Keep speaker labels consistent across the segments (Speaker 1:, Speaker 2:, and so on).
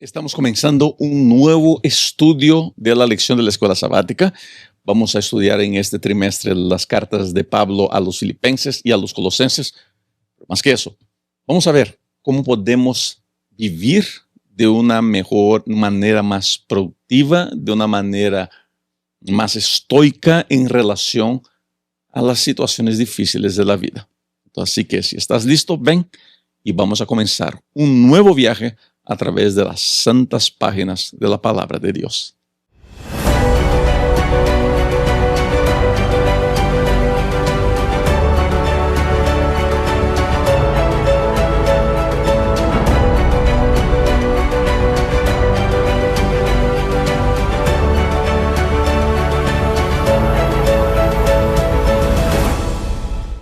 Speaker 1: Estamos comenzando un nuevo estudio de la lección de la escuela sabática. Vamos a estudiar en este trimestre las cartas de Pablo a los filipenses y a los colosenses. Pero más que eso, vamos a ver cómo podemos vivir de una mejor manera, más productiva, de una manera más estoica en relación a las situaciones difíciles de la vida. Así que si estás listo, ven y vamos a comenzar un nuevo viaje a través de las santas páginas de la palabra de Dios.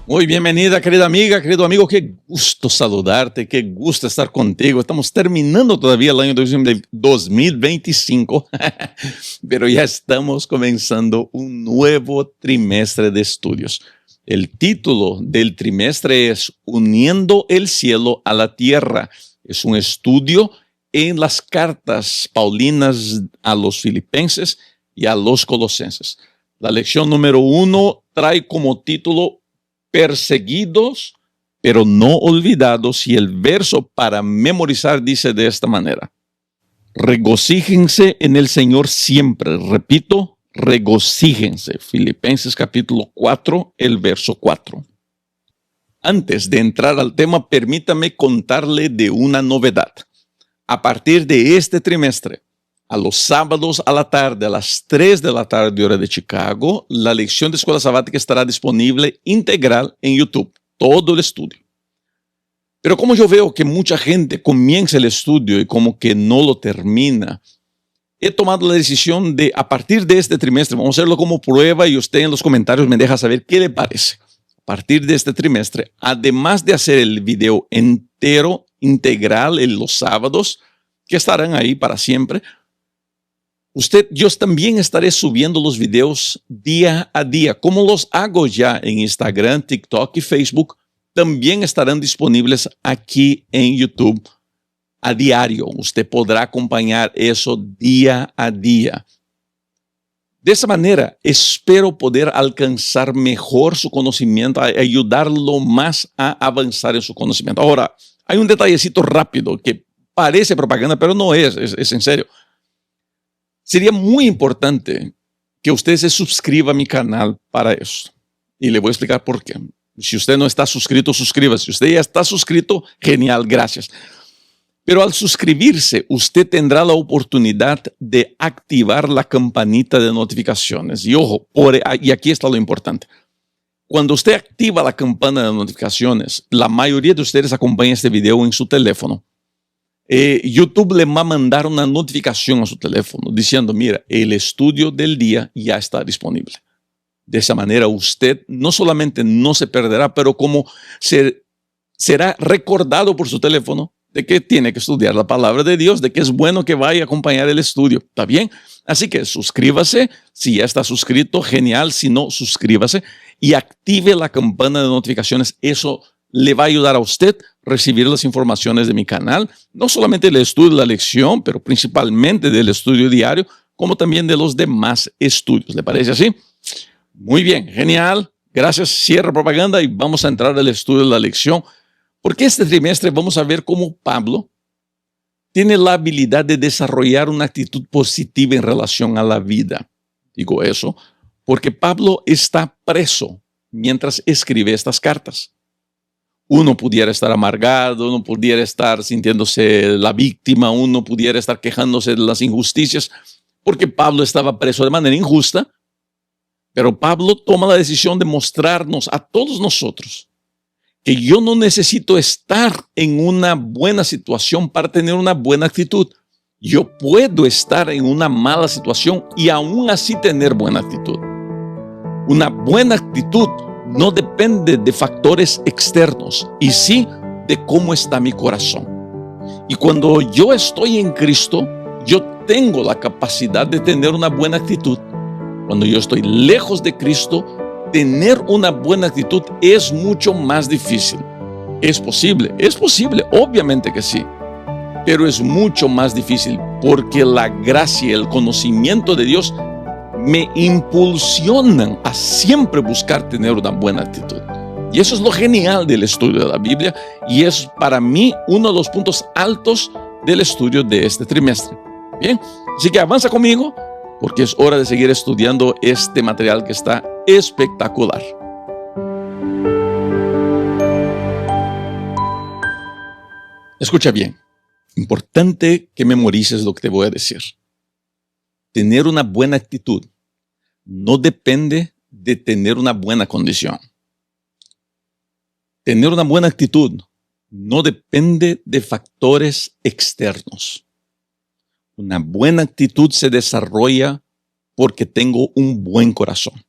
Speaker 1: Muy bienvenida, querida amiga, querido amigo. Qué gusto saludarte, qué gusto estar contigo. Estamos terminando todavía el año 2025, pero ya estamos comenzando un nuevo trimestre de estudios. El título del trimestre es Uniendo el cielo a la tierra. Es un estudio en las cartas paulinas a los filipenses y a los colosenses. La lección número 1 trae como título Perseguidos, pero no olvidados, y el verso para memorizar dice de esta manera: regocíjense en el Señor siempre. Repito, regocíjense. Filipenses capítulo 4, el verso 4. Antes de entrar al tema, permítame contarle de una novedad. A partir de este trimestre, a los sábados a la tarde, a las 3 de la tarde, hora de Chicago, la lección de escuela sabática estará disponible integral en YouTube, todo el estudio. Pero como yo veo que mucha gente comienza el estudio y como que no lo termina, he tomado la decisión de, a partir de este trimestre, vamos a hacerlo como prueba y usted en los comentarios me deja saber qué le parece. A partir de este trimestre, además de hacer el video entero, integral en los sábados, que estarán ahí para siempre, yo también estaré subiendo los videos día a día, como los hago ya en Instagram, TikTok y Facebook. También estarán disponibles aquí en YouTube a diario. Usted podrá acompañar eso día a día. De esa manera, espero poder alcanzar mejor su conocimiento, ayudarlo más a avanzar en su conocimiento. Ahora, hay un detallecito rápido que parece propaganda, pero no es en serio. Sería muy importante que usted se suscriba a mi canal para eso. Y le voy a explicar por qué. Si usted no está suscrito, suscríbase. Si usted ya está suscrito, genial, gracias. Pero al suscribirse, usted tendrá la oportunidad de activar la campanita de notificaciones. Y ojo, y aquí está lo importante. Cuando usted activa la campana de notificaciones, la mayoría de ustedes acompaña este video en su teléfono. YouTube le va a mandar una notificación a su teléfono diciendo, mira, el estudio del día ya está disponible. De esa manera usted no solamente no se perderá, pero como será recordado por su teléfono de que tiene que estudiar la palabra de Dios, de que es bueno que vaya a acompañar el estudio. ¿Está bien? Así que suscríbase. Si ya está suscrito, genial. Si no, suscríbase y active la campana de notificaciones. Eso le va a ayudar a usted a recibir las informaciones de mi canal, no solamente del estudio de la lección, pero principalmente del estudio diario, como también de los demás estudios. ¿Le parece así? Muy bien, genial. Gracias. Cierra propaganda y vamos a entrar al estudio de la lección, porque este trimestre vamos a ver cómo Pablo tiene la habilidad de desarrollar una actitud positiva en relación a la vida. Digo eso porque Pablo está preso mientras escribe estas cartas. Uno pudiera estar amargado, uno pudiera estar sintiéndose la víctima, uno pudiera estar quejándose de las injusticias, porque Pablo estaba preso de manera injusta, pero Pablo toma la decisión de mostrarnos a todos nosotros que yo no necesito estar en una buena situación para tener una buena actitud. Yo puedo estar en una mala situación y aún así tener buena actitud. Una buena actitud no depende de factores externos, y sí de cómo está mi corazón. Y cuando yo estoy en Cristo, yo tengo la capacidad de tener una buena actitud. Cuando yo estoy lejos de Cristo, tener una buena actitud es mucho más difícil. ¿Es posible? Es posible, obviamente que sí. pero es mucho más difícil porque la gracia y el conocimiento de Dios me impulsionan a siempre buscar tener una buena actitud. Y eso es lo genial del estudio de la Biblia y es para mí uno de los puntos altos del estudio de este trimestre. Bien, así que avanza conmigo porque es hora de seguir estudiando este material que está espectacular. Escucha bien, importante que memorices lo que te voy a decir. Tener una buena actitud no depende de tener una buena condición. Tener una buena actitud no depende de factores externos. Una buena actitud se desarrolla porque tengo un buen corazón.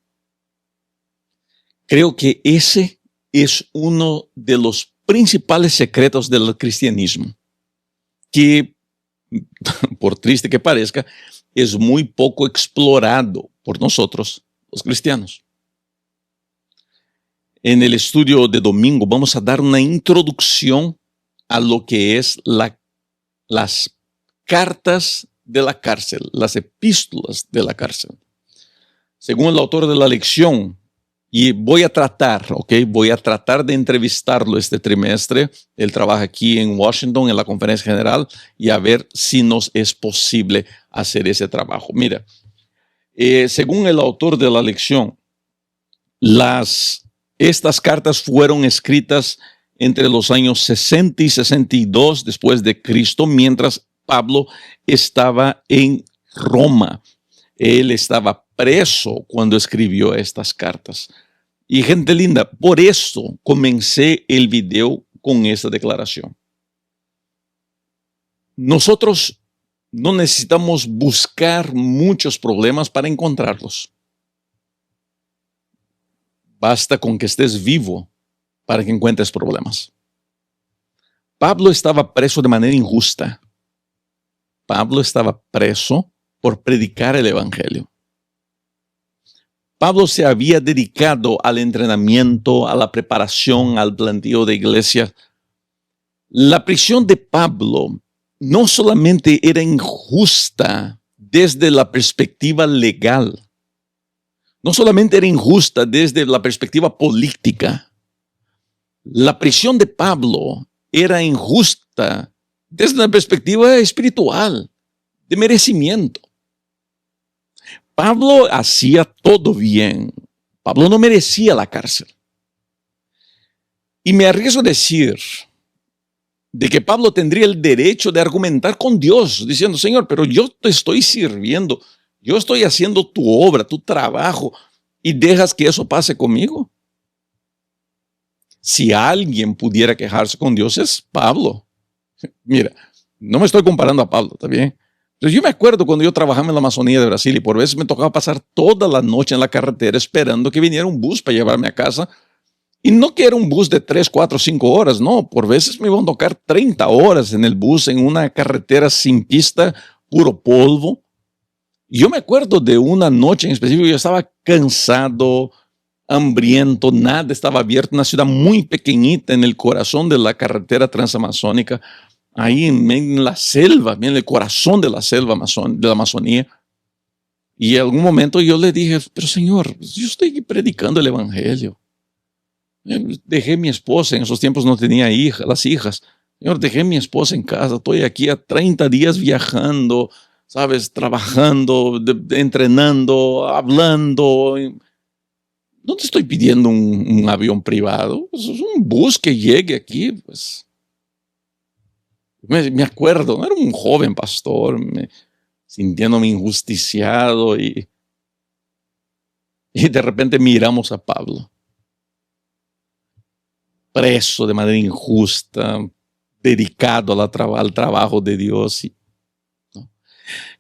Speaker 1: Creo que ese es uno de los principales secretos del cristianismo, que, por triste que parezca, es muy poco explorado por nosotros, los cristianos. En el estudio de domingo vamos a dar una introducción a lo que es las cartas de la cárcel, las epístolas de la cárcel. Según el autor de la lección, y voy a tratar de entrevistarlo este trimestre. Él trabaja aquí en Washington en la conferencia general y a ver si nos es posible hacer ese trabajo. Mira, según el autor de la lección, estas cartas fueron escritas entre los años 60 y 62 después de Cristo, mientras Pablo estaba en Roma. Él estaba preso cuando escribió estas cartas. Y gente linda, por eso comencé el video con esta declaración. Nosotros no necesitamos buscar muchos problemas para encontrarlos. Basta con que estés vivo para que encuentres problemas. Pablo estaba preso de manera injusta. Pablo estaba preso por predicar el evangelio. Pablo se había dedicado al entrenamiento, a la preparación, al planteo de iglesia. La prisión de Pablo no solamente era injusta desde la perspectiva legal, no solamente era injusta desde la perspectiva política. La prisión de Pablo era injusta desde la perspectiva espiritual, de merecimiento. Pablo hacía todo bien. Pablo no merecía la cárcel. Y me arriesgo a decir de que Pablo tendría el derecho de argumentar con Dios, diciendo, Señor, pero yo te estoy sirviendo, yo estoy haciendo tu obra, tu trabajo, y dejas que eso pase conmigo. Si alguien pudiera quejarse con Dios es Pablo. Mira, no me estoy comparando a Pablo, ¿está bien? Entonces yo me acuerdo cuando yo trabajaba en la Amazonía de Brasil y por veces me tocaba pasar toda la noche en la carretera esperando que viniera un bus para llevarme a casa. Y no que era un bus de 3, 4, 5 horas, no. Por veces me iban a tocar 30 horas en el bus, en una carretera sin pista, puro polvo. Y yo me acuerdo de una noche en específico, yo estaba cansado, hambriento, nada estaba abierto, una ciudad muy pequeñita en el corazón de la carretera transamazónica, ahí en la selva, en el corazón de la selva de la Amazonía. Y en algún momento yo le dije, pero Señor, yo estoy aquí predicando el evangelio. Dejé mi esposa, en esos tiempos no tenía las hijas. Señor, dejé mi esposa en casa, estoy aquí a 30 días viajando, ¿sabes? Trabajando, entrenando, hablando. No te estoy pidiendo un avión privado, es un bus que llegue aquí, pues. Me acuerdo, era un joven pastor, sintiéndome injusticiado y de repente miramos a Pablo, preso de manera injusta, dedicado al trabajo de Dios. ¿No?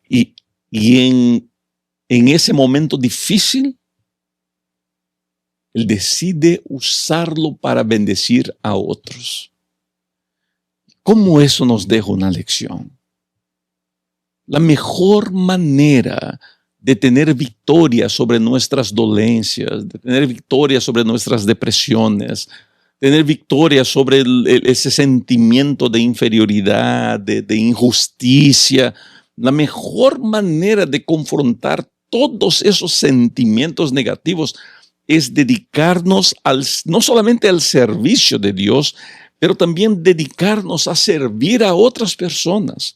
Speaker 1: Y en ese momento difícil, él decide usarlo para bendecir a otros. ¿Cómo eso nos deja una lección? La mejor manera de tener victoria sobre nuestras dolencias, de tener victoria sobre nuestras depresiones, tener victoria sobre ese sentimiento de inferioridad, de injusticia. La mejor manera de confrontar todos esos sentimientos negativos es dedicarnos no solamente al servicio de Dios, pero también dedicarnos a servir a otras personas.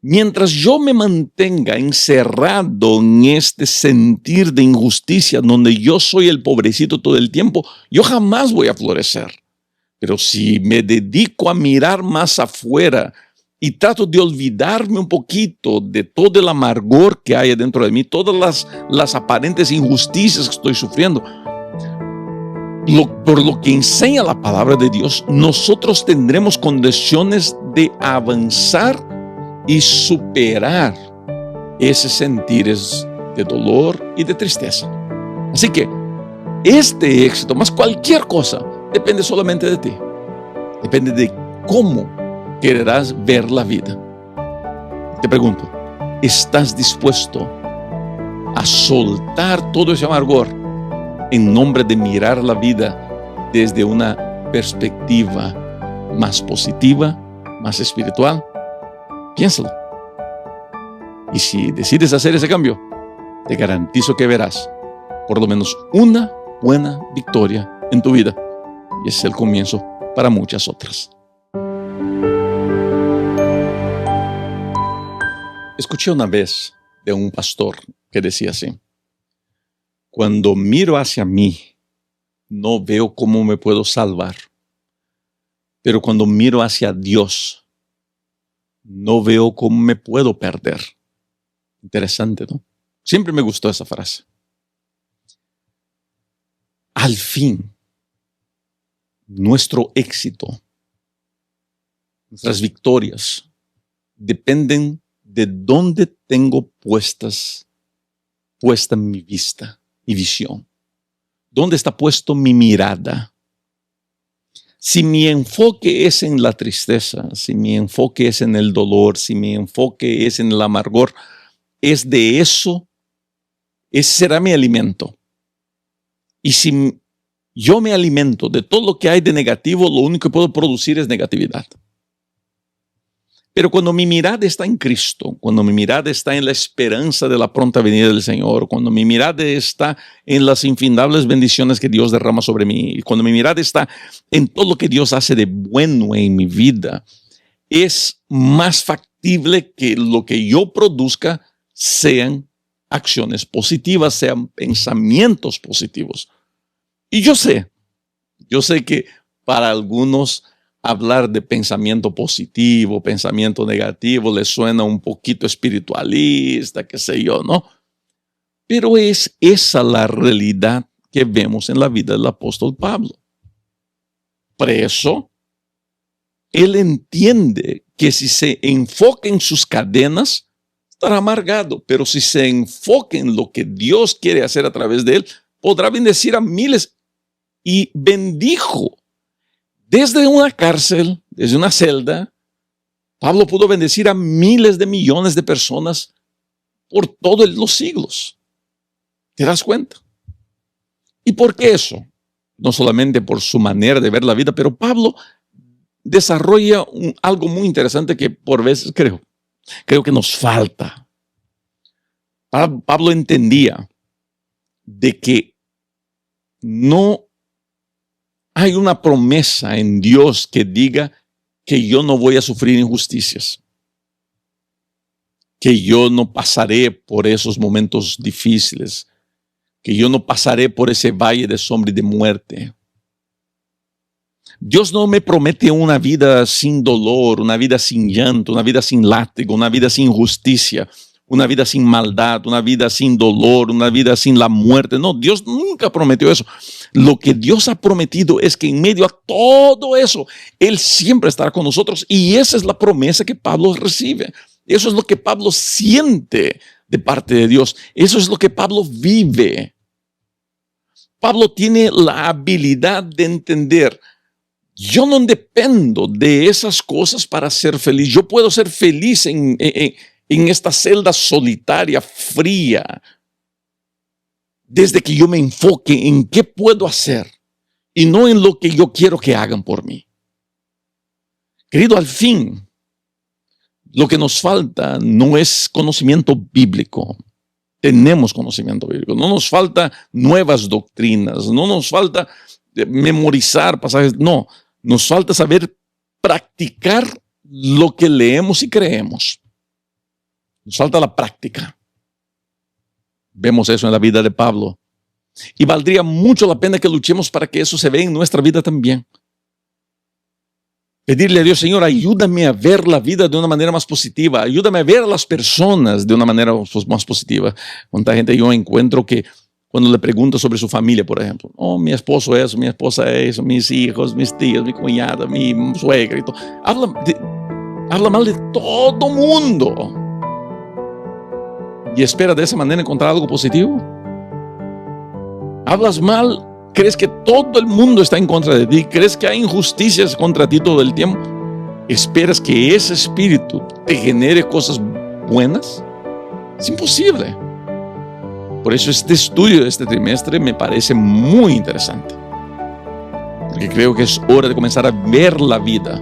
Speaker 1: Mientras yo me mantenga encerrado en este sentir de injusticia, donde yo soy el pobrecito todo el tiempo, yo jamás voy a florecer. Pero si me dedico a mirar más afuera y trato de olvidarme un poquito de todo el amargor que hay dentro de mí, todas las aparentes injusticias que estoy sufriendo, por lo que enseña la palabra de Dios, nosotros tendremos condiciones de avanzar y superar esos sentires de dolor y de tristeza. Así que este éxito, más cualquier cosa, depende solamente de ti. Depende de cómo querrás ver la vida. Te pregunto, ¿estás dispuesto a soltar todo ese amargor en nombre de mirar la vida desde una perspectiva más positiva, más espiritual? Piénsalo. Y si decides hacer ese cambio, te garantizo que verás por lo menos una buena victoria en tu vida. Y ese es el comienzo para muchas otras. Escuché una vez de un pastor que decía así: cuando miro hacia mí, no veo cómo me puedo salvar. Pero cuando miro hacia Dios, no veo cómo me puedo perder. Interesante, ¿no? Siempre me gustó esa frase. Al fin, nuestro éxito, nuestras victorias, dependen de dónde tengo puesta mi vista y visión. ¿Dónde está puesto mi mirada? Si mi enfoque es en la tristeza, si mi enfoque es en el dolor, si mi enfoque es en el amargor, es de eso, ese será mi alimento. Y si yo me alimento de todo lo que hay de negativo, lo único que puedo producir es negatividad. Pero cuando mi mirada está en Cristo, cuando mi mirada está en la esperanza de la pronta venida del Señor, cuando mi mirada está en las infinitas bendiciones que Dios derrama sobre mí, cuando mi mirada está en todo lo que Dios hace de bueno en mi vida, es más factible que lo que yo produzca sean acciones positivas, sean pensamientos positivos. Y yo sé que para algunos hablar de pensamiento positivo, pensamiento negativo, les suena un poquito espiritualista, qué sé yo, ¿no? Pero es esa la realidad que vemos en la vida del apóstol Pablo. Preso, él entiende que si se enfoca en sus cadenas, estará amargado, pero si se enfoca en lo que Dios quiere hacer a través de él, podrá bendecir a miles. Y bendijo. Desde una cárcel, desde una celda, Pablo pudo bendecir a miles de millones de personas por todos los siglos. ¿Te das cuenta? ¿Y por qué eso? No solamente por su manera de ver la vida, pero Pablo desarrolla algo muy interesante que por veces creo que nos falta. Pablo entendía de que no hay una promesa en Dios que diga que yo no voy a sufrir injusticias, que yo no pasaré por esos momentos difíciles, que yo no pasaré por ese valle de sombra y de muerte. Dios no me promete una vida sin dolor, una vida sin llanto, una vida sin látigo, una vida sin justicia, una vida sin maldad, una vida sin dolor, una vida sin la muerte. No, Dios nunca prometió eso. Lo que Dios ha prometido es que en medio a todo eso, Él siempre estará con nosotros. Y esa es la promesa que Pablo recibe. Eso es lo que Pablo siente de parte de Dios. Eso es lo que Pablo vive. Pablo tiene la habilidad de entender: yo no dependo de esas cosas para ser feliz. Yo puedo ser feliz en esta celda solitaria, fría, desde que yo me enfoque en qué puedo hacer. y no en lo que yo quiero que hagan por mí. Querido, al fin, lo que nos falta no es conocimiento bíblico. Tenemos conocimiento bíblico. No nos falta nuevas doctrinas. No nos falta memorizar pasajes. No, nos falta saber practicar lo que leemos y creemos. Nos falta la práctica. Vemos eso en la vida de Pablo. Y valdría mucho la pena que luchemos para que eso se vea en nuestra vida también. Pedirle a Dios, Señor, ayúdame a ver la vida de una manera más positiva. Ayúdame a ver a las personas de una manera más positiva. Cuánta gente yo encuentro que cuando le pregunto sobre su familia, por ejemplo, oh, mi esposo eso, mi esposa eso, mis hijos, mis tíos, mi cuñada, mi suegra y todo. Habla mal de todo mundo. Y espera de esa manera encontrar algo positivo. Hablas mal. ¿Crees que todo el mundo está en contra de ti? ¿Crees que hay injusticias contra ti todo el tiempo? ¿Esperas que ese espíritu te genere cosas buenas? Es imposible. Por eso este estudio de este trimestre me parece muy interesante. Porque creo que es hora de comenzar a ver la vida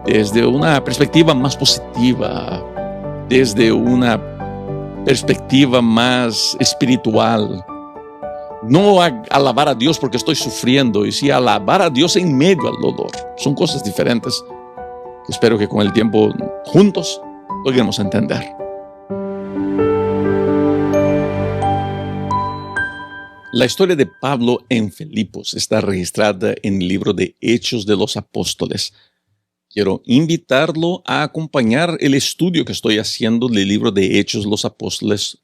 Speaker 1: desde una perspectiva más positiva, desde una perspectiva más espiritual. No alabar a Dios porque estoy sufriendo, y sí alabar a Dios en medio al dolor. Son cosas diferentes que espero que con el tiempo juntos logremos entender. La historia de Pablo en Filipos está registrada en el libro de Hechos de los Apóstoles. Quiero invitarlo a acompañar el estudio que estoy haciendo del libro de Hechos de los Apóstoles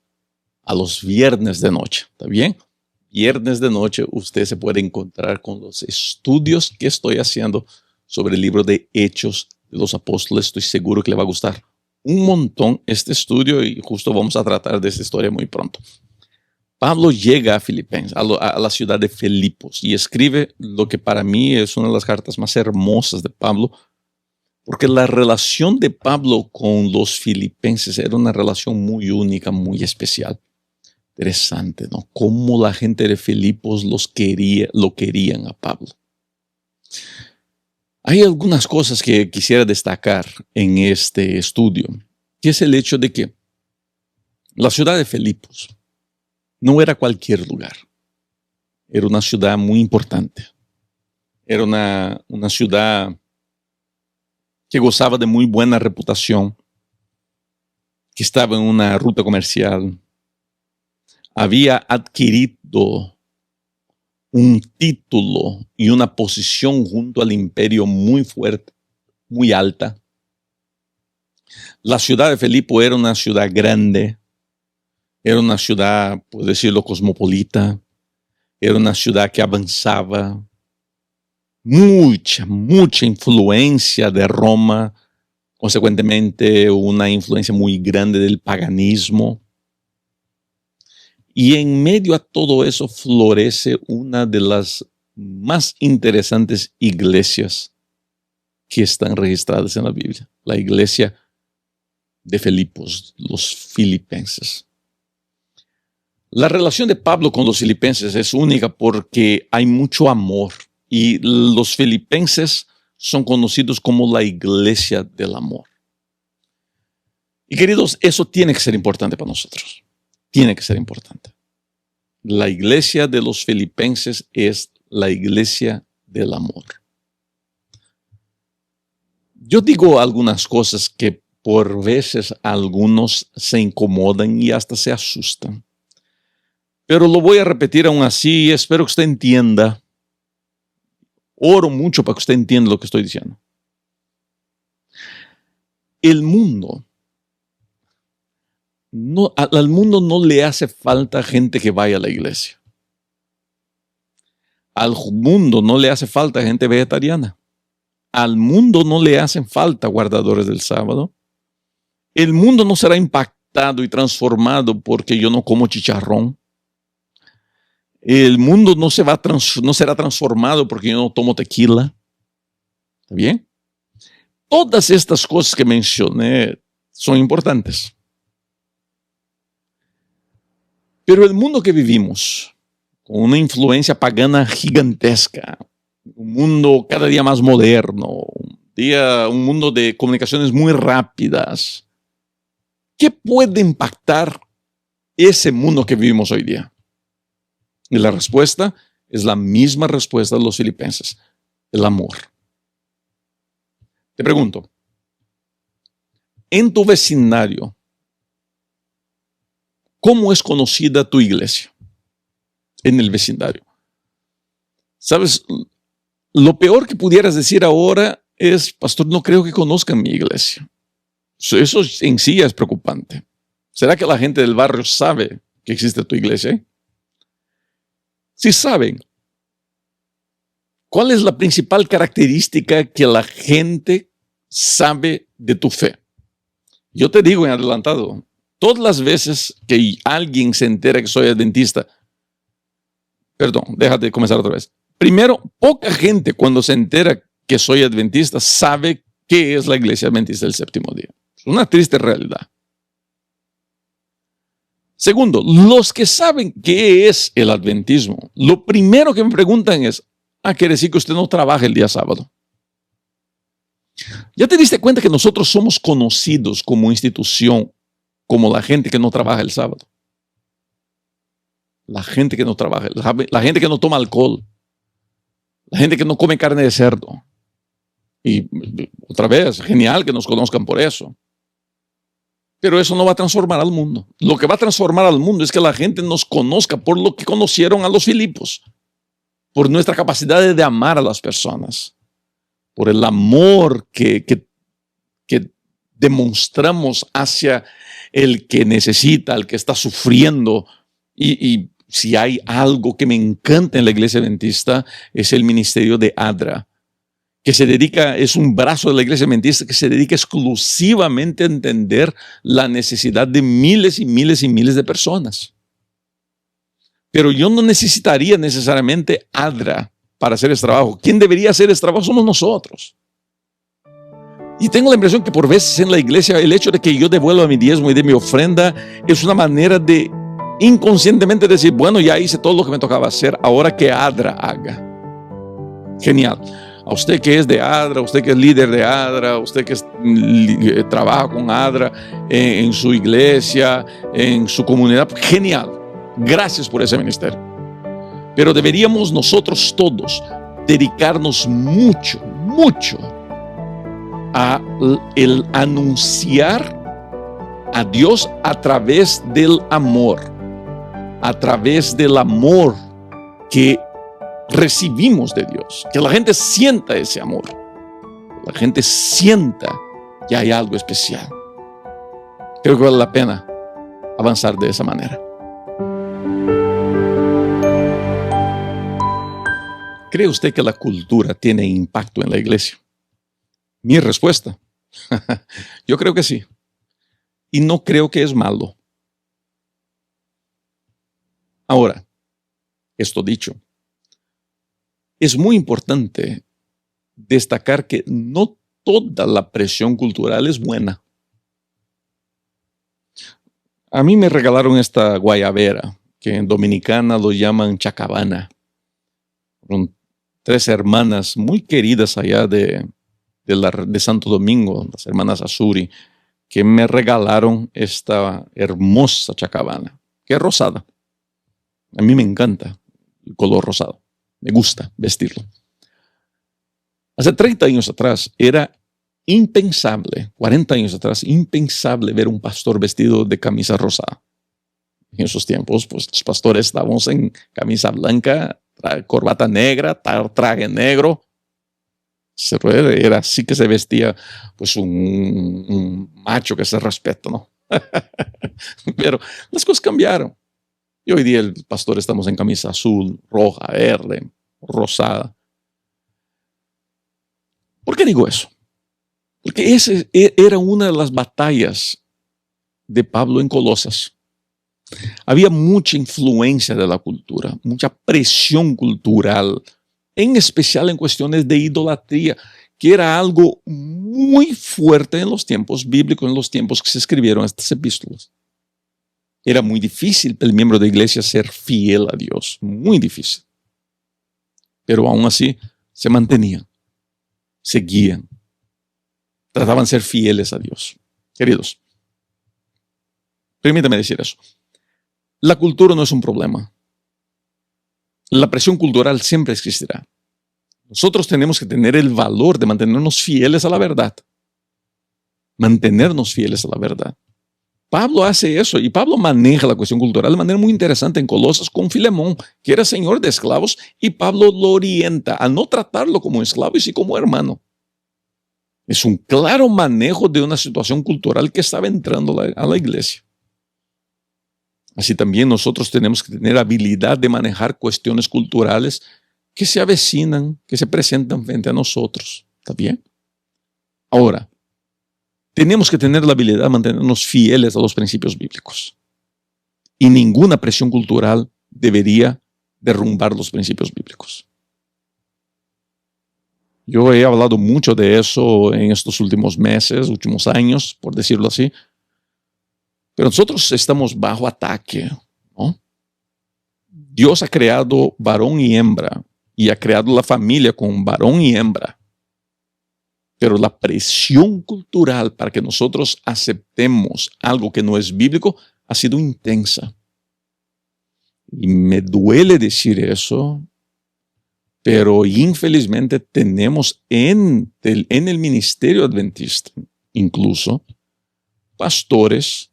Speaker 1: a los viernes de noche. ¿Está bien? Viernes de noche usted se puede encontrar con los estudios que estoy haciendo sobre el libro de Hechos de los Apóstoles. Estoy seguro que le va a gustar un montón este estudio y justo vamos a tratar de esta historia muy pronto. Pablo llega a Filipenses, a la ciudad de Filipos, y escribe lo que para mí es una de las cartas más hermosas de Pablo, porque la relación de Pablo con los filipenses era una relación muy única, muy especial. Interesante, ¿no? Cómo la gente de Filipos lo querían a Pablo. Hay algunas cosas que quisiera destacar en este estudio, que es el hecho de que la ciudad de Filipos no era cualquier lugar. Era una ciudad muy importante. Era una ciudad que gozaba de muy buena reputación, que estaba en una ruta comercial. Había adquirido un título y una posición junto al imperio muy fuerte, muy alta. La ciudad de Filipos era una ciudad grande, era una ciudad, por decirlo, cosmopolita, era una ciudad que avanzaba, mucha influencia de Roma, consecuentemente una influencia muy grande del paganismo. Y en medio a todo eso florece una de las más interesantes iglesias que están registradas en la Biblia, la iglesia de Filipos, los filipenses. La relación de Pablo con los filipenses es única porque hay mucho amor y los filipenses son conocidos como la iglesia del amor. Y queridos, eso tiene que ser importante para nosotros. Tiene que ser importante. La iglesia de los filipenses es la iglesia del amor. Yo digo algunas cosas que por veces algunos se incomodan y hasta se asustan. Pero lo voy a repetir aún así y espero que usted entienda. Oro mucho para que usted entienda lo que estoy diciendo. El mundo, al mundo no le hace falta gente que vaya a la iglesia. Al mundo no le hace falta gente vegetariana. Al mundo no le hacen falta guardadores del sábado. El mundo no será impactado y transformado porque yo no como chicharrón. El mundo no será transformado porque yo no tomo tequila. ¿Está bien? Todas estas cosas que mencioné son importantes. Pero el mundo que vivimos, con una influencia pagana gigantesca, un mundo cada día más moderno, un mundo de comunicaciones muy rápidas. ¿Qué puede impactar ese mundo que vivimos hoy día? Y la respuesta es la misma respuesta de los filipenses: el amor. Te pregunto, en tu vecindario, ¿cómo es conocida tu iglesia? En el vecindario. ¿Sabes? Lo peor que pudieras decir ahora es: pastor, no creo que conozcan mi iglesia. Eso en sí es preocupante. ¿Será que la gente del barrio sabe que existe tu iglesia? Si saben, ¿cuál es la principal característica que la gente sabe de tu fe? Yo te digo en adelantado, todas las veces que alguien se entera que soy adventista, perdón, déjate comenzar otra vez. Primero, poca gente cuando se entera que soy adventista sabe qué es la iglesia adventista del séptimo día. Es una triste realidad. Segundo, los que saben qué es el adventismo, lo primero que me preguntan es: quiere decir que usted no trabaja el día sábado. ¿Ya te diste cuenta que nosotros somos conocidos como institución, como la gente que no trabaja el sábado? La gente que no trabaja, la gente que no toma alcohol, la gente que no come carne de cerdo. Y otra vez, genial que nos conozcan por eso. Pero eso no va a transformar al mundo. Lo que va a transformar al mundo es que la gente nos conozca por lo que conocieron a los Filipos, por nuestra capacidad de amar a las personas, por el amor que demostramos hacia el que necesita, el que está sufriendo. Y si hay algo que me encanta en la iglesia adventista, es el ministerio de ADRA, que es un brazo de la iglesia adventista que se dedica exclusivamente a entender la necesidad de miles y miles y miles de personas. Pero yo no necesitaría necesariamente ADRA para hacer ese trabajo. ¿Quién debería hacer ese trabajo? Somos nosotros. Y tengo la impresión que por veces en la iglesia el hecho de que yo devuelva mi diezmo y de mi ofrenda es una manera de inconscientemente decir: bueno, ya hice todo lo que me tocaba hacer, ahora que ADRA haga. Genial. A usted que es de ADRA, usted que es líder de ADRA, usted que trabaja con ADRA en su iglesia, en su comunidad, genial. Gracias por ese ministerio. Pero deberíamos nosotros todos dedicarnos mucho, mucho a el anunciar a Dios a través del amor, que recibimos de Dios, que la gente sienta ese amor, que la gente sienta que hay algo especial. Creo que vale la pena avanzar de esa manera. ¿Cree usted que la cultura tiene impacto en la iglesia? Mi respuesta: yo creo que sí. Y no creo que es malo. Ahora, esto dicho, es muy importante destacar que no toda la presión cultural es buena. A mí me regalaron esta guayabera, que en dominicana lo llaman chacabana. Son 3 hermanas muy queridas allá de Santo Domingo, las hermanas Azuri, que me regalaron esta hermosa chacabana, que es rosada. A mí me encanta el color rosado. Me gusta vestirlo. Hace 30 años atrás era impensable, 40 años atrás, impensable ver un pastor vestido de camisa rosada. En esos tiempos, pues los pastores estábamos en camisa blanca, corbata negra, traje negro. Era así que se vestía pues un macho que se respeta, ¿no? Pero las cosas cambiaron. Y hoy día el pastor estamos en camisa azul, roja, verde, rosada. ¿Por qué digo eso? Porque esa era una de las batallas de Pablo en Colosas. Había mucha influencia de la cultura, mucha presión cultural, en especial en cuestiones de idolatría, que era algo muy fuerte en los tiempos bíblicos, en los tiempos que se escribieron estas epístolas. Era muy difícil para el miembro de iglesia ser fiel a Dios, muy difícil. Pero aún así se mantenían, seguían, trataban de ser fieles a Dios. Queridos, permítame decir eso. La cultura no es un problema. La presión cultural siempre existirá. Nosotros tenemos que tener el valor de mantenernos fieles a la verdad. Mantenernos fieles a la verdad. Pablo hace eso y Pablo maneja la cuestión cultural de manera muy interesante en Colosas con Filemón, que era señor de esclavos, y Pablo lo orienta a no tratarlo como esclavo y sí como hermano. Es un claro manejo de una situación cultural que estaba entrando a la iglesia. Así también nosotros tenemos que tener habilidad de manejar cuestiones culturales que se avecinan, que se presentan frente a nosotros. ¿Está bien? Ahora, tenemos que tener la habilidad de mantenernos fieles a los principios bíblicos. Y ninguna presión cultural debería derrumbar los principios bíblicos. Yo he hablado mucho de eso en estos últimos meses, últimos años, por decirlo así. Pero nosotros estamos bajo ataque, ¿no? Dios ha creado varón y hembra y ha creado la familia con varón y hembra. Pero la presión cultural para que nosotros aceptemos algo que no es bíblico ha sido intensa. Y me duele decir eso, pero infelizmente tenemos en el ministerio adventista, incluso, pastores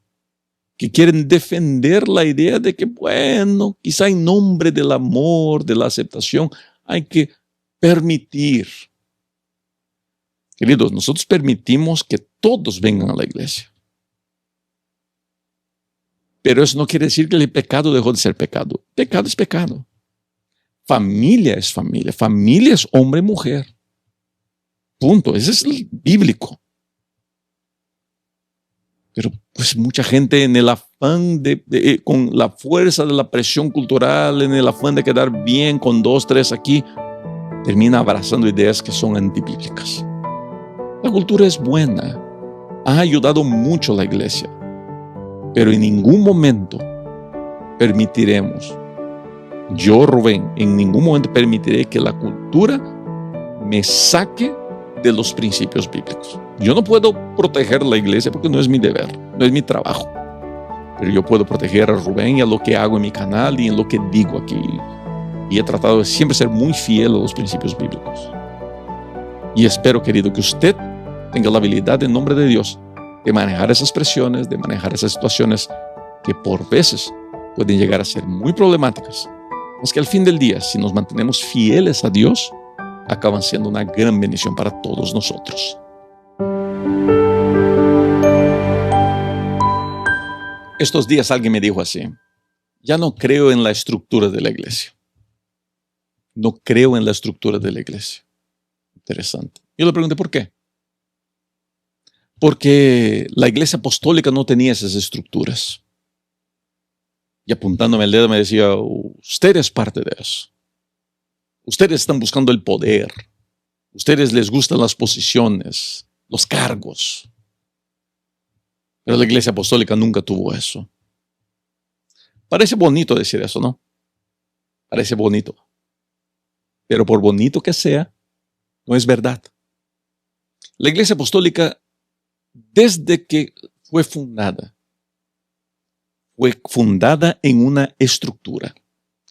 Speaker 1: que quieren defender la idea de que, bueno, quizá en nombre del amor, de la aceptación, hay que permitir. Queridos, nosotros permitimos que todos vengan a la iglesia. Pero eso no quiere decir que el pecado dejó de ser pecado. Pecado es pecado. Familia es familia. Familia es hombre y mujer. Punto. Ese es el bíblico. Pero pues mucha gente en el afán con la fuerza de la presión cultural, en el afán de quedar bien con 2, 3 aquí, termina abrazando ideas que son antibíblicas. La cultura es buena, ha ayudado mucho a la iglesia, pero en ningún momento permitiremos, yo Rubén, en ningún momento permitiré que la cultura me saque de los principios bíblicos. Yo no puedo proteger la iglesia porque no es mi deber, no es mi trabajo, pero yo puedo proteger a Rubén y a lo que hago en mi canal y en lo que digo aquí. Y he tratado de siempre ser muy fiel a los principios bíblicos. Y espero, querido, que usted tenga la habilidad en nombre de Dios de manejar esas presiones, de manejar esas situaciones que por veces pueden llegar a ser muy problemáticas. Es que al fin del día, si nos mantenemos fieles a Dios, acaban siendo una gran bendición para todos nosotros. Estos días alguien me dijo así: ya no creo en la estructura de la iglesia. No creo en la estructura de la iglesia. Interesante. Yo le pregunté por qué. Porque la iglesia apostólica no tenía esas estructuras. Y apuntándome el dedo me decía: usted es parte de eso. Ustedes están buscando el poder. Ustedes les gustan las posiciones, los cargos. Pero la iglesia apostólica nunca tuvo eso. Parece bonito decir eso, ¿no? Parece bonito. Pero por bonito que sea, no es verdad. La iglesia apostólica, desde que fue fundada en una estructura.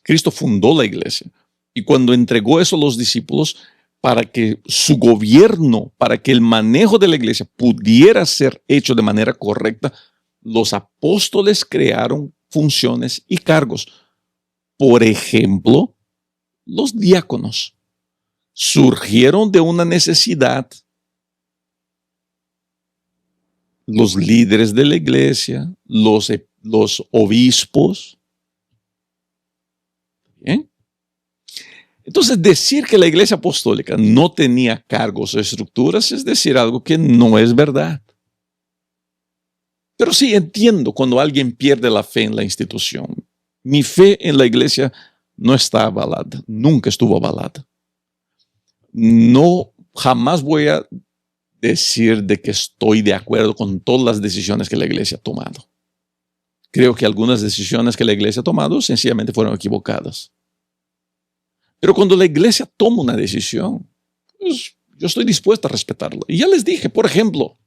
Speaker 1: Cristo fundó la iglesia. Y cuando entregó eso a los discípulos, para que su gobierno, para que el manejo de la iglesia pudiera ser hecho de manera correcta, los apóstoles crearon funciones y cargos. Por ejemplo, los diáconos surgieron de una necesidad. Los líderes de la iglesia, los obispos. ¿Bien? Entonces, decir que la iglesia apostólica no tenía cargos o estructuras es decir algo que no es verdad. Pero sí entiendo cuando alguien pierde la fe en la institución. Mi fe en la iglesia no está avalada, nunca estuvo avalada. No, jamás voy a decir de que estoy de acuerdo con todas las decisiones que la iglesia ha tomado. Creo que algunas decisiones que la iglesia ha tomado sencillamente fueron equivocadas. Pero cuando la iglesia toma una decisión, pues yo estoy dispuesto a respetarla. Y ya les dije, por ejemplo,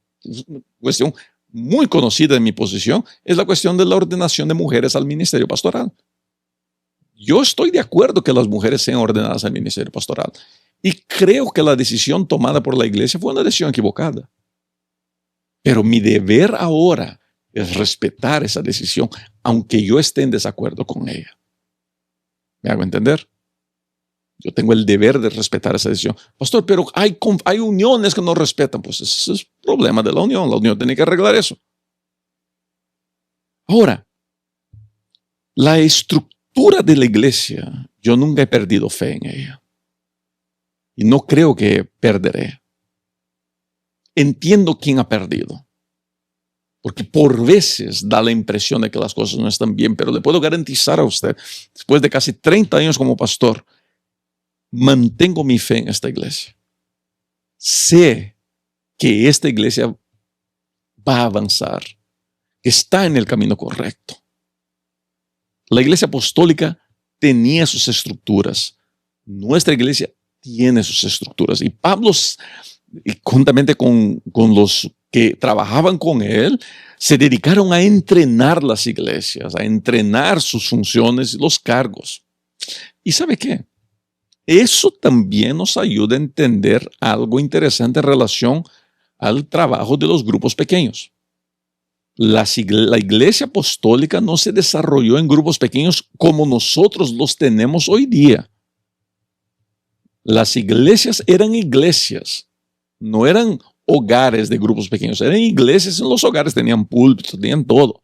Speaker 1: una cuestión muy conocida en mi posición es la cuestión de la ordenación de mujeres al ministerio pastoral. Yo estoy de acuerdo que las mujeres sean ordenadas al ministerio pastoral. Y creo que la decisión tomada por la iglesia fue una decisión equivocada. Pero mi deber ahora es respetar esa decisión, aunque yo esté en desacuerdo con ella. ¿Me hago entender? Yo tengo el deber de respetar esa decisión. Pastor, pero hay uniones que no respetan. Pues ese es el problema de la unión. La unión tiene que arreglar eso. Ahora, la estructura de la iglesia, yo nunca he perdido fe en ella. Y no creo que perderé. Entiendo quién ha perdido. Porque por veces da la impresión de que las cosas no están bien, pero le puedo garantizar a usted, después de casi 30 años como pastor, mantengo mi fe en esta iglesia. Sé que esta iglesia va a avanzar, que está en el camino correcto. La iglesia apostólica tenía sus estructuras. Nuestra iglesia tiene sus estructuras. Y Pablo, juntamente con los que trabajaban con él, se dedicaron a entrenar las iglesias, a entrenar sus funciones y los cargos. ¿Y sabe qué? Eso también nos ayuda a entender algo interesante en relación al trabajo de los grupos pequeños. La iglesia apostólica no se desarrolló en grupos pequeños como nosotros los tenemos hoy día. Las iglesias, no eran hogares de grupos pequeños, eran iglesias. En los hogares tenían púlpitos, tenían todo.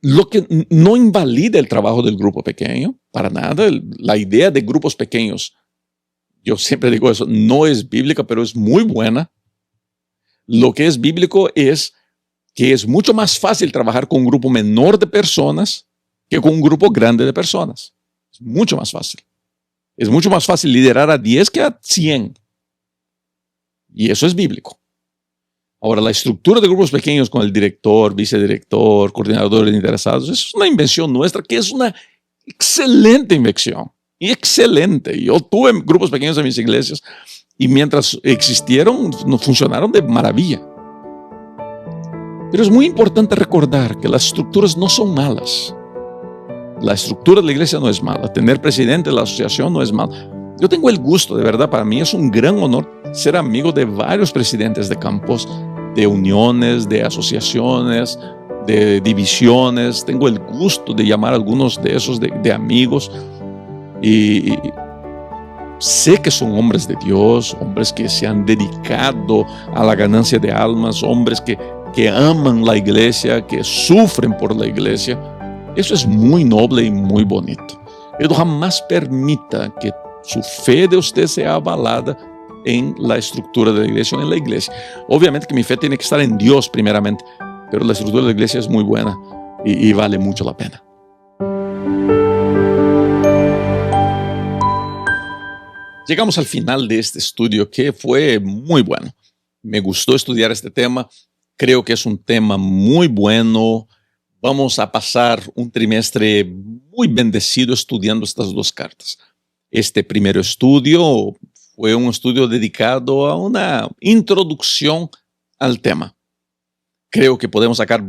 Speaker 1: Lo que no invalida el trabajo del grupo pequeño, para nada. La idea de grupos pequeños, yo siempre digo eso, no es bíblica, pero es muy buena. Lo que es bíblico es que es mucho más fácil trabajar con un grupo menor de personas que con un grupo grande de personas. Es mucho más fácil. Es mucho más fácil liderar a 10 que a 100. Y eso es bíblico. Ahora, la estructura de grupos pequeños con el director, vicedirector, coordinadores interesados, es una invención nuestra que es una excelente invención. Y excelente. Yo tuve grupos pequeños en mis iglesias y mientras existieron, nos funcionaron de maravilla. Pero es muy importante recordar que las estructuras no son malas. La estructura de la iglesia no es mala. Tener presidente de la asociación no es malo. Yo tengo el gusto, de verdad, para mí es un gran honor ser amigo de varios presidentes de campos, de uniones, de asociaciones, de divisiones. Tengo el gusto de llamar a algunos de esos de amigos. Y sé que son hombres de Dios, hombres que se han dedicado a la ganancia de almas, hombres que aman la iglesia, que sufren por la iglesia. Eso es muy noble y muy bonito. Pero jamás permita que su fe de usted sea avalada en la estructura de la iglesia o en la iglesia. Obviamente que mi fe tiene que estar en Dios primeramente, pero la estructura de la iglesia es muy buena y vale mucho la pena. Llegamos al final de este estudio que fue muy bueno. Me gustó estudiar este tema. Creo que es un tema muy bueno. Vamos a pasar un trimestre muy bendecido estudiando estas dos cartas. Este primer estudio fue un estudio dedicado a una introducción al tema. Creo que podemos sacar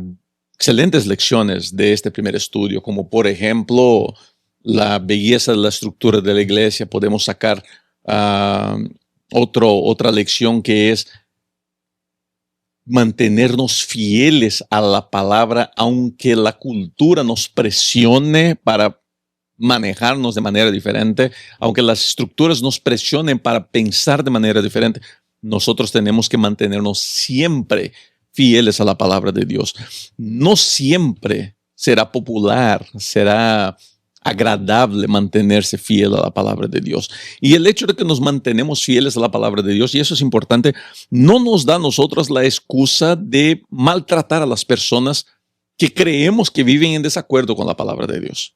Speaker 1: excelentes lecciones de este primer estudio, como por ejemplo la belleza de la estructura de la iglesia. Podemos sacar otra lección que es mantenernos fieles a la palabra, aunque la cultura nos presione para manejarnos de manera diferente, aunque las estructuras nos presionen para pensar de manera diferente. Nosotros tenemos que mantenernos siempre fieles a la palabra de Dios. No siempre será popular, será agradable mantenerse fiel a la palabra de Dios. Y el hecho de que nos mantenemos fieles a la palabra de Dios, y eso es importante, no nos da a nosotros la excusa de maltratar a las personas que creemos que viven en desacuerdo con la palabra de Dios.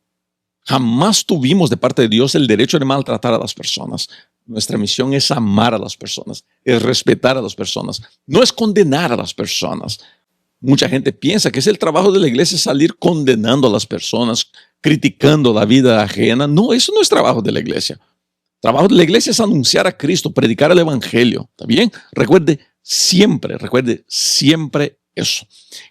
Speaker 1: Jamás tuvimos de parte de Dios el derecho de maltratar a las personas. Nuestra misión es amar a las personas, es respetar a las personas, no es condenar a las personas. Mucha gente piensa que es el trabajo de la iglesia salir condenando a las personas, criticando la vida ajena. No, eso no es trabajo de la iglesia. El trabajo de la iglesia es anunciar a Cristo, predicar el evangelio. ¿Está bien? Recuerde siempre eso.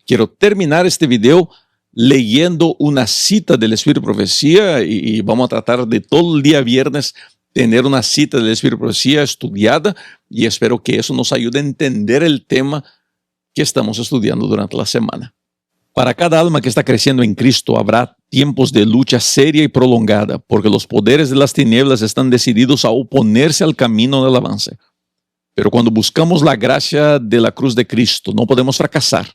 Speaker 1: Quiero terminar este video leyendo una cita del Espíritu de Profecía y vamos a tratar de todo el día viernes tener una cita del Espíritu de Profecía estudiada y espero que eso nos ayude a entender el tema que estamos estudiando durante la semana. Para cada alma que está creciendo en Cristo habrá tiempos de lucha seria y prolongada, porque los poderes de las tinieblas están decididos a oponerse al camino del avance. Pero cuando buscamos la gracia de la cruz de Cristo, no podemos fracasar.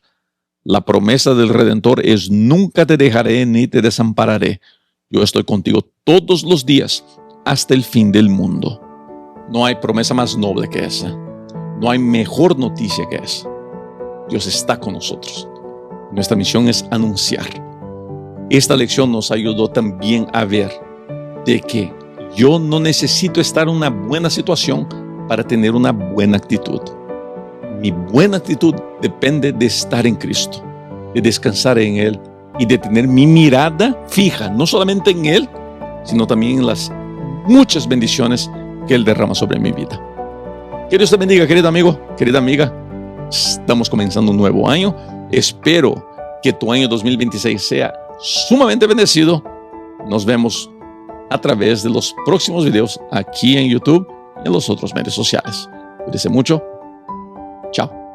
Speaker 1: La promesa del Redentor es: nunca te dejaré ni te desampararé. Yo estoy contigo todos los días hasta el fin del mundo. No hay promesa más noble que esa. No hay mejor noticia que esa. Dios está con nosotros. Nuestra misión es anunciar. Esta lección nos ayudó también a ver de que yo no necesito estar en una buena situación para tener una buena actitud. Mi buena actitud depende de estar en Cristo, de descansar en Él y de tener mi mirada fija, no solamente en Él, sino también en las muchas bendiciones que Él derrama sobre mi vida. Que Dios te bendiga, querido amigo, querida amiga. Estamos comenzando un nuevo año. Espero que tu año 2026 sea sumamente bendecido. Nos vemos a través de los próximos videos aquí en YouTube y en los otros medios sociales. Cuídense mucho. Chao.